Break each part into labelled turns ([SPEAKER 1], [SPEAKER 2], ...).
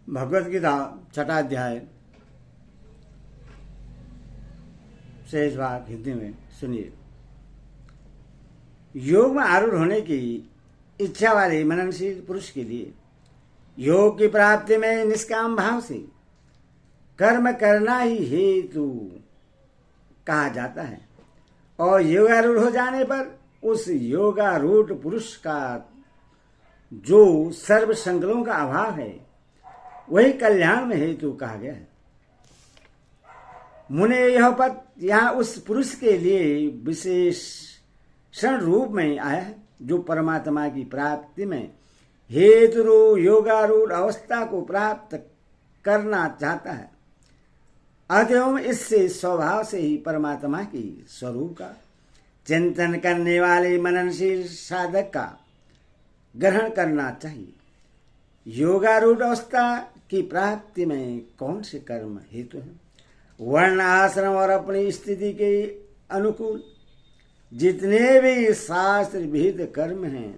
[SPEAKER 1] भगवद गीता छठा अध्याय शेष भाग हिंदी में सुनिए। योग में आरूढ़ होने की इच्छा वाले मननशील पुरुष के लिए योग की प्राप्ति में निष्काम भाव से कर्म करना ही हेतु कहा जाता है और योगारूढ़ हो जाने पर उस योगारूढ़ पुरुष का जो सर्व संकलों का अभाव है वही कल्याण में हेतु कहा गया है। मुने यह पद यहाँ उस पुरुष के लिए विशेषण रूप में आया है जो परमात्मा की प्राप्ति में हेतु योगारूढ़ अवस्था को प्राप्त करना चाहता है। अतएव इससे स्वभाव से ही परमात्मा की स्वरूप का चिंतन करने वाले मननशील साधक का ग्रहण करना चाहिए। योगारूढ़ अवस्था की प्राप्ति में कौन से कर्म हेतु हैं? वर्ण आश्रम और अपनी स्थिति के अनुकूल जितने भी शास्त्र विहित कर्म हैं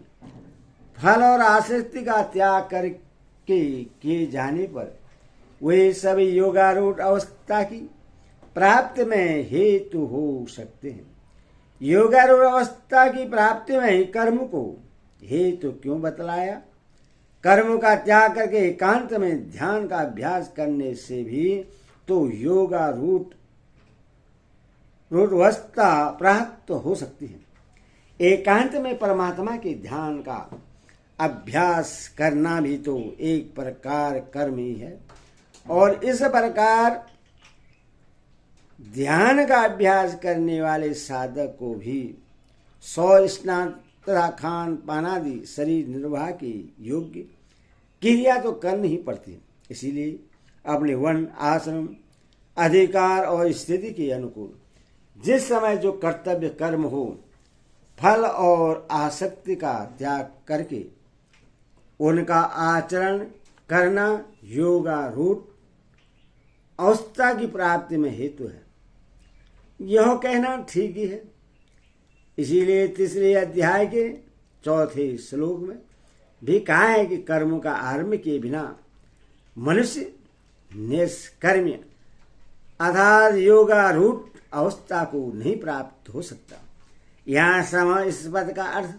[SPEAKER 1] फल और आसक्ति का त्याग करके किए जाने पर वे सभी योगारूढ़ अवस्था की प्राप्ति में हेतु हो सकते हैं। योगारूढ़ अवस्था की प्राप्ति में ही कर्म को हेतु क्यों बतलाया? कर्म का त्याग करके एकांत में ध्यान का अभ्यास करने से भी तो योगारूढ़ अवस्था प्राप्त हो सकती है। एकांत में परमात्मा के ध्यान का अभ्यास करना भी तो एक प्रकार कर्म ही है और इस प्रकार ध्यान का अभ्यास करने वाले साधक को भी सौ स्नान तथा खान पान आदि शरीर निर्वाह के योग्य क्रिया तो करनी ही पड़ती है। इसीलिए अपने वर्ण आश्रम अधिकार और स्थिति के अनुकूल जिस समय जो कर्तव्य कर्म हो फल और आसक्ति का त्याग करके उनका आचरण करना योगारूढ़ अवस्था की प्राप्ति में हेतु है। यह कहना ठीक ही है। इसीलिए तीसरे अध्याय के चौथे श्लोक में भी कहा है कि कर्मों का आरंभ के बिना मनुष्य निष्कर्म्य अर्थात योगारूढ़ अवस्था को नहीं प्राप्त हो सकता। यहाँ समय इस पद का अर्थ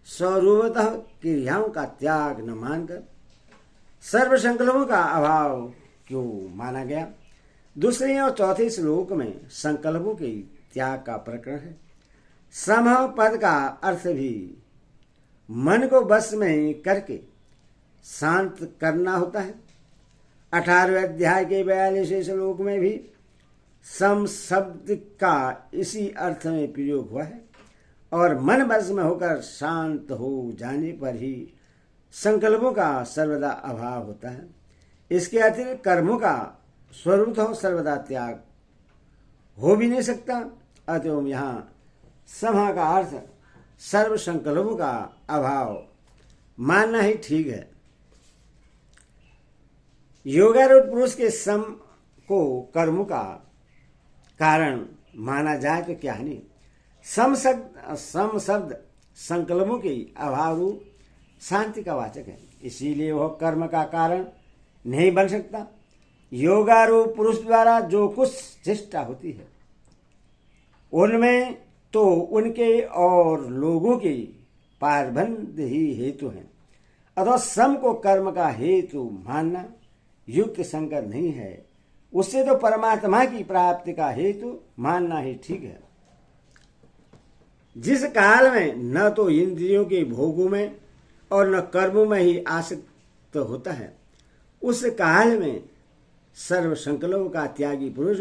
[SPEAKER 1] स्वरूपतः क्रियाओं का त्याग न मानकर सर्व संकल्पों का अभाव क्यों माना गया? दूसरे और चौथे श्लोक में संकल्पों के त्याग का प्रकरण है। सम पद का अर्थ भी मन को बस में करके शांत करना होता है। 18वें अध्याय के 42वें श्लोक में भी सम शब्द का इसी अर्थ में प्रयोग हुआ है और मन बस में होकर शांत हो जाने पर ही संकल्पों का सर्वदा अभाव होता है। इसके अतिरिक्त कर्मों का स्वरूप सर्वदा त्याग हो भी नहीं सकता। अतएव यहाँ समा का अर्थ सर्व संकल्पों का अभाव मानना ही ठीक है। योगारूढ़ पुरुष के सम को कर्मों का कारण माना जाए तो क्या नहीं। सम शब्द संकल्पों के अभाव रूप शांति का वाचक है, इसीलिए वह कर्म का कारण नहीं बन सकता। योगारूढ़ पुरुष द्वारा जो कुछ चेष्टा होती है उनमें तो उनके और लोगों के पारबंध ही हेतु हैं। अथवा सम को कर्म का हेतु मानना युक्त संकर नहीं है। उससे तो परमात्मा की प्राप्ति का हेतु मानना ही ठीक है। जिस काल में न तो इंद्रियों के भोगों में और न कर्मों में ही आसक्त होता है उस काल में सर्व संकल्पों का त्यागी पुरुष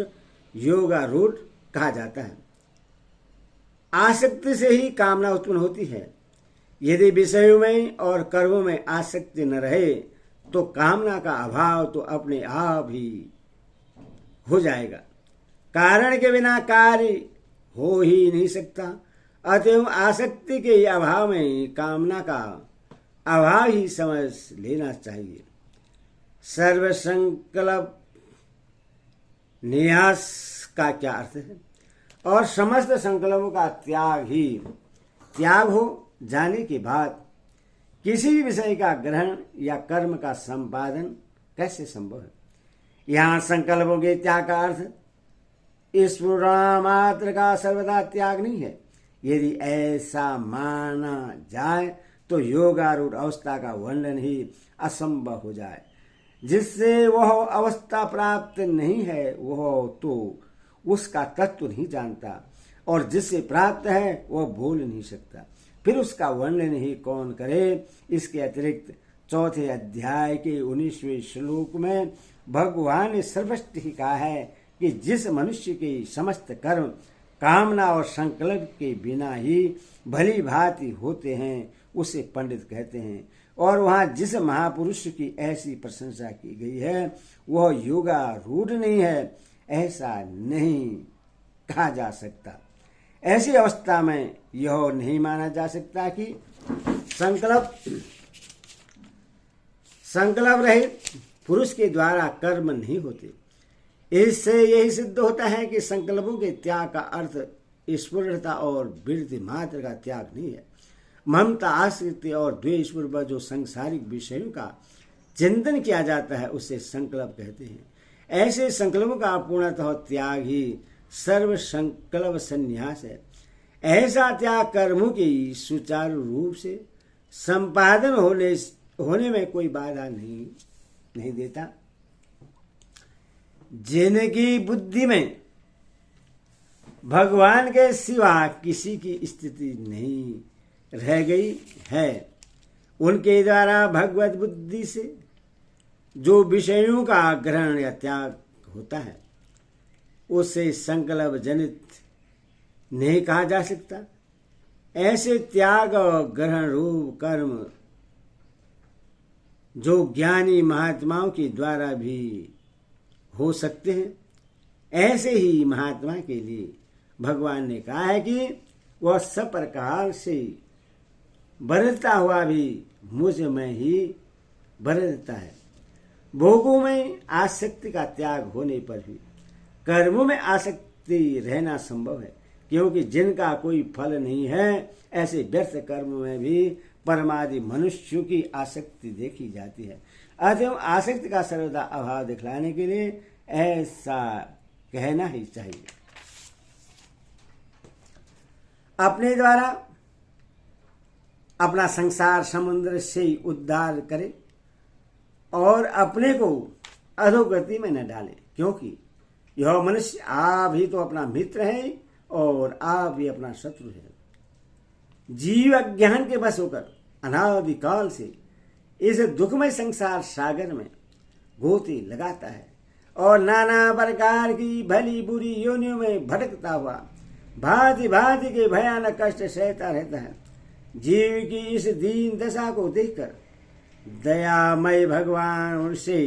[SPEAKER 1] योगारूढ़ कहा जाता है। आसक्ति से ही कामना उत्पन्न होती है। यदि विषयों में और कर्मों में आसक्ति न रहे तो कामना का अभाव तो अपने आप ही हो जाएगा। कारण के बिना कार्य हो ही नहीं सकता। अतएव आसक्ति के अभाव में कामना का अभाव ही समझ लेना चाहिए। सर्व संकल्प न्यास का क्या अर्थ है? और समस्त संकल्पों का त्याग हो जाने के बाद किसी भी विषय का ग्रहण या कर्म का संपादन कैसे संभव है? यहाँ संकल्पों के त्याग का अर्थ ईश्वर मात्र का सर्वदा त्याग नहीं है। यदि ऐसा माना जाए तो योगारूढ़ अवस्था का वर्णन ही असंभव हो जाए। जिससे वह अवस्था प्राप्त नहीं है वह तो उसका तत्व नहीं जानता, और जिससे प्राप्त है वह बोल नहीं सकता, फिर उसका वर्णन ही कौन करे। इसके अतिरिक्त चौथे अध्याय के 19वें श्लोक में भगवान ने स्पष्ट ही कहा है कि जिस मनुष्य के समस्त कर्म कामना और संकल्प के बिना ही भली भांति होते हैं उसे पंडित कहते हैं। और वहाँ जिस महापुरुष की ऐसी प्रशंसा की गई है वह योगारूढ़ नहीं है, ऐसा नहीं कहा जा सकता। ऐसी अवस्था में यह नहीं माना जा सकता कि संकल्प रहित पुरुष के द्वारा कर्म नहीं होते। इससे यही सिद्ध होता है कि संकल्पों के त्याग का अर्थ ईश्वरता और वृत्ति मात्र का त्याग नहीं है। ममता, आसक्ति और द्वेष पूर्वक जो सांसारिक विषयों का चिंतन किया जाता है उसे संकल्प कहते हैं। ऐसे संकल्पों का पूर्णतः त्याग ही सर्व संकल्प संन्यास है। ऐसा त्याग कर्मों की सुचारू रूप से संपादन होने में कोई बाधा नहीं देता। जिनकी बुद्धि में भगवान के सिवा किसी की स्थिति नहीं रह गई है, उनके द्वारा भगवत बुद्धि से जो विषयों का ग्रहण या त्याग होता है उसे संकल्प जनित नहीं कहा जा सकता। ऐसे त्याग और ग्रहण रूप कर्म जो ज्ञानी महात्माओं के द्वारा भी हो सकते हैं, ऐसे ही महात्मा के लिए भगवान ने कहा है कि वह सब प्रकार से बरतता हुआ भी मुझ में ही बरतता है। भोगों में आसक्ति का त्याग होने पर भी कर्मों में आसक्ति रहना संभव है, क्योंकि जिनका कोई फल नहीं है ऐसे व्यर्थ कर्म में भी परमादि मनुष्यों की आसक्ति देखी जाती है। अतः आसक्ति का सर्वदा अभाव दिखलाने के लिए ऐसा कहना ही चाहिए। अपने द्वारा अपना संसार समुद्र से उद्धार करे और अपने को अधोगति में न डाले, क्योंकि यह मनुष्य आप ही तो अपना मित्र है और आप ही अपना शत्रु है। जीव अज्ञान के बस होकर अनादिकाल से इस दुखमय संसार सागर में गोती लगाता है और नाना प्रकार की भली बुरी योनियों में भटकता हुआ भांति भांति के भयानक कष्ट सहता रहता है। जीव की इस दीन दशा को देखकर दयामय भगवान उनसे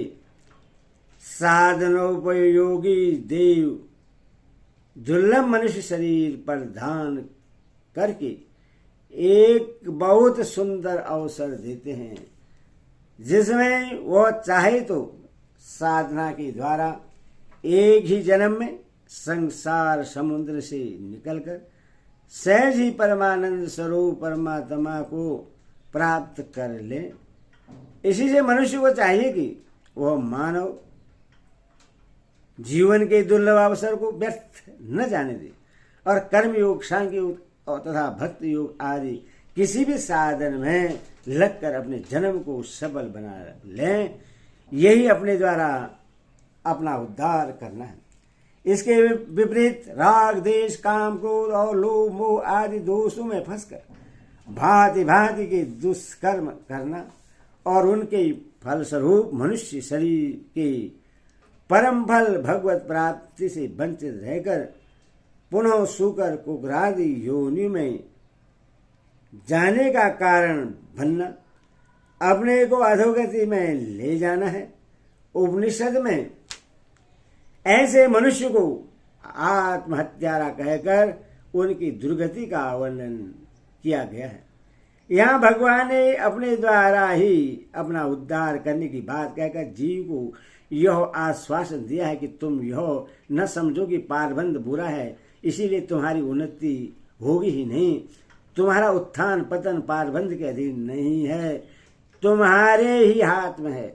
[SPEAKER 1] साधनोपयोगी देव दुर्लभ मनुष्य शरीर प्रदान करके एक बहुत सुंदर अवसर देते हैं, जिसमें वह चाहे तो साधना के द्वारा एक ही जन्म में संसार समुद्र से निकलकर सहज ही परमानंद स्वरूप परमात्मा को प्राप्त कर ले। इसी से मनुष्य को चाहिए कि वह मानव जीवन के दुर्लभ अवसर को व्यर्थ न जाने दे और कर्म योग, सांख्य योग तथा भक्ति योग आदि किसी भी साधन में लगकर अपने जन्म को सफल बना लें। यही अपने द्वारा अपना उद्धार करना है। इसके विपरीत राग, देश, काम, क्रोध और लोभ, मोह आदि दोषों में फंसकर भांति भांति के दुष्कर्म करना और उनके फलस्वरूप मनुष्य शरीर के परम फल भगवत प्राप्ति से वंचित रहकर पुनः सूकर कुग्रादि योनि में जाने का कारण बनना, अपने को अधोगति में ले जाना है। उपनिषद में ऐसे मनुष्य को आत्महत्यारा कहकर उनकी दुर्गति का वर्णन किया गया है। यहाँ भगवान ने अपने द्वारा ही अपना उद्धार करने की बात कहकर जीव को यह आश्वासन दिया है कि तुम यह न समझो कि पारबंध बुरा है, इसीलिए तुम्हारी उन्नति होगी ही नहीं। तुम्हारा उत्थान पतन पारबंध के अधीन नहीं है, तुम्हारे ही हाथ में है।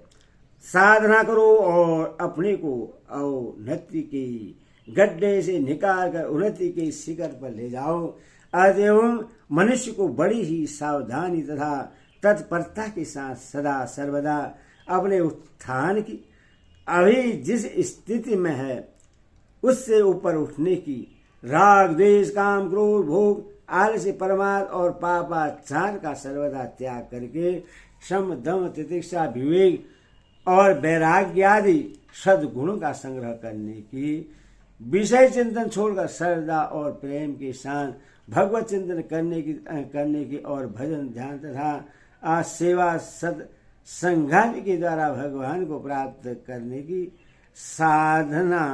[SPEAKER 1] साधना करो और अपने को अवनति के गड्ढे से निकाल कर उन्नति के शिखर पर ले जाओ। अतएव मनुष्य को बड़ी ही सावधानी तथा तत्परता के साथ सदा सर्वदा अपने उत्थान की, अभी जिस स्थिति में है उससे ऊपर उठने की, राग द्वेष काम क्रोध भोग आलस्य परमार्थ और पापाचार का सर्वदा त्याग करके शम दम तितिक्षा विवेक और वैराग्य आदि सद्गुणों का संग्रह करने की, विषय चिंतन छोड़कर श्रद्धा और प्रेम के साथ भगवत चिंतन करने की और भजन ध्यान तथा सेवा सत्संगादि के द्वारा भगवान को प्राप्त करने की साधना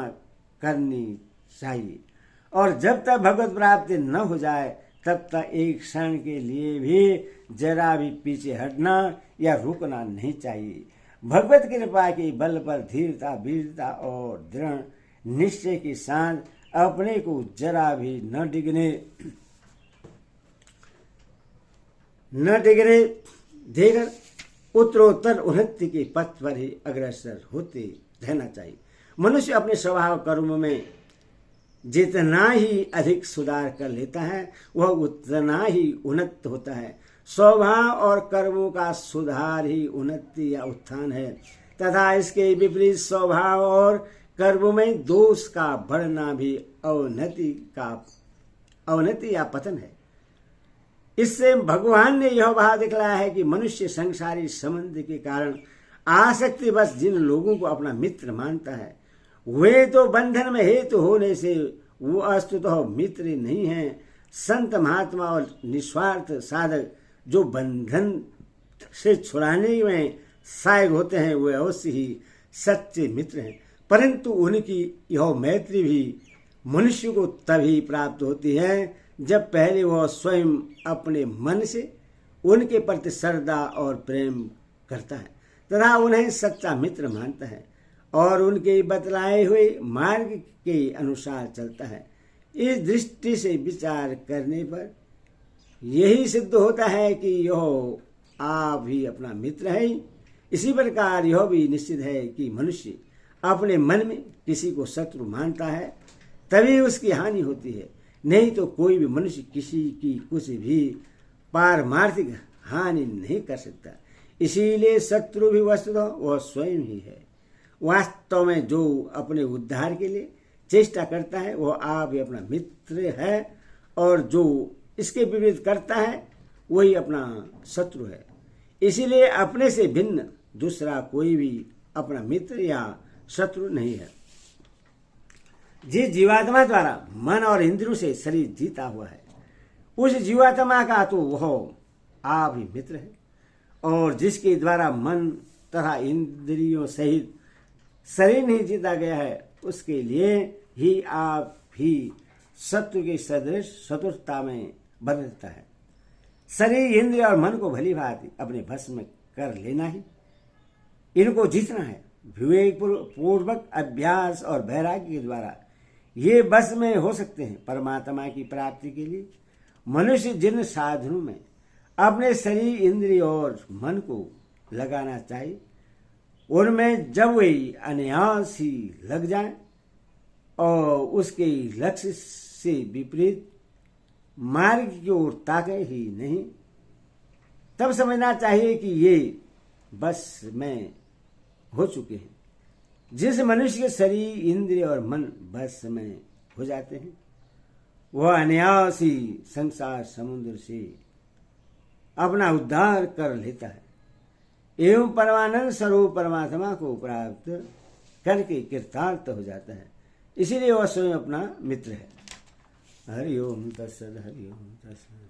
[SPEAKER 1] करनी चाहिए। और जब तक भगवत प्राप्ति न हो जाए तब तक एक क्षण के लिए भी जरा भी पीछे हटना या रुकना नहीं चाहिए। भगवत कृपा के बल पर धीरता वीरता और दृढ़ निश्चय के साथ अपने को जरा भी न डिगने देकर उत्तरोत्तर उन्नति के पथ पर ही अग्रसर होते रहना चाहिए। मनुष्य अपने स्वभाव कर्म में जितना ही अधिक सुधार कर लेता है वह उतना ही उन्नत होता है। स्वभाव और कर्मों का सुधार ही उन्नति या उत्थान है तथा इसके विपरीत स्वभाव और कर्मों में दोष का बढ़ना भी अवनति या पतन है। इससे भगवान ने यह भाव दिखलाया है कि मनुष्य संसारी संबंध के कारण आसक्ति बस जिन लोगों को अपना मित्र मानता है वे तो बंधन में हेतु होने से वो वस्तुतः मित्र नहीं है। संत महात्मा और निस्वार्थ साधक जो बंधन से छुड़ाने में सहायक होते हैं वे अवश्य ही सच्चे मित्र हैं, परंतु उनकी यह मैत्री भी मनुष्य को तभी प्राप्त होती है जब पहले वह स्वयं अपने मन से उनके प्रति श्रद्धा और प्रेम करता है तथा उन्हें सच्चा मित्र मानता है और उनके बतलाए हुए मार्ग के अनुसार चलता है। इस दृष्टि से विचार करने पर यही सिद्ध होता है कि यह आप ही अपना मित्र है। इसी प्रकार यह भी निश्चित है कि मनुष्य अपने मन में किसी को शत्रु मानता है तभी उसकी हानि होती है, नहीं तो कोई भी मनुष्य किसी की कुछ भी पारमार्थिक हानि नहीं कर सकता। इसीलिए शत्रु भी वस्तुतः वह स्वयं ही है। वास्तव में जो अपने उद्धार के लिए चेष्टा करता है वह आप ही अपना मित्र है और जो इसके विपरीत करता है वही अपना शत्रु है। इसीलिए अपने से भिन्न दूसरा कोई भी अपना मित्र या शत्रु नहीं है। जिस जीवात्मा द्वारा मन और इंद्रियों से शरीर जीता हुआ है उस जीवात्मा का तो वह आप ही मित्र है, और जिसके द्वारा मन तथा इंद्रियों सहित शरीर नहीं जीता गया है उसके लिए ही आप ही शत्रु के सदृश शत्रुता में बदलता है। शरीर इंद्रिय और मन को भली भांति अपने बस में कर लेना ही, इनको जीतना है। विवेक पूर्वक अभ्यास और वैराग्य के द्वारा ये बस में हो सकते हैं। परमात्मा की प्राप्ति के लिए मनुष्य जिन साधनों में अपने शरीर इंद्रिय और मन को लगाना चाहिए उनमें जब वे अनायास ही लग जाए और उसके लक्ष्य से विपरीत मार्ग की ओर ताके ही नहीं, तब समझना चाहिए कि ये बस में हो चुके हैं। जिस मनुष्य के शरीर इंद्रिय और मन बस में हो जाते हैं वह अनायास ही संसार समुद्र से अपना उद्धार कर लेता है एवं परमानंद स्वरूप परमात्मा को प्राप्त करके कृतार्थ हो जाता है। इसीलिए वह स्वयं अपना मित्र है। हरि ओम तत्सद, हरि ओम तत्सद।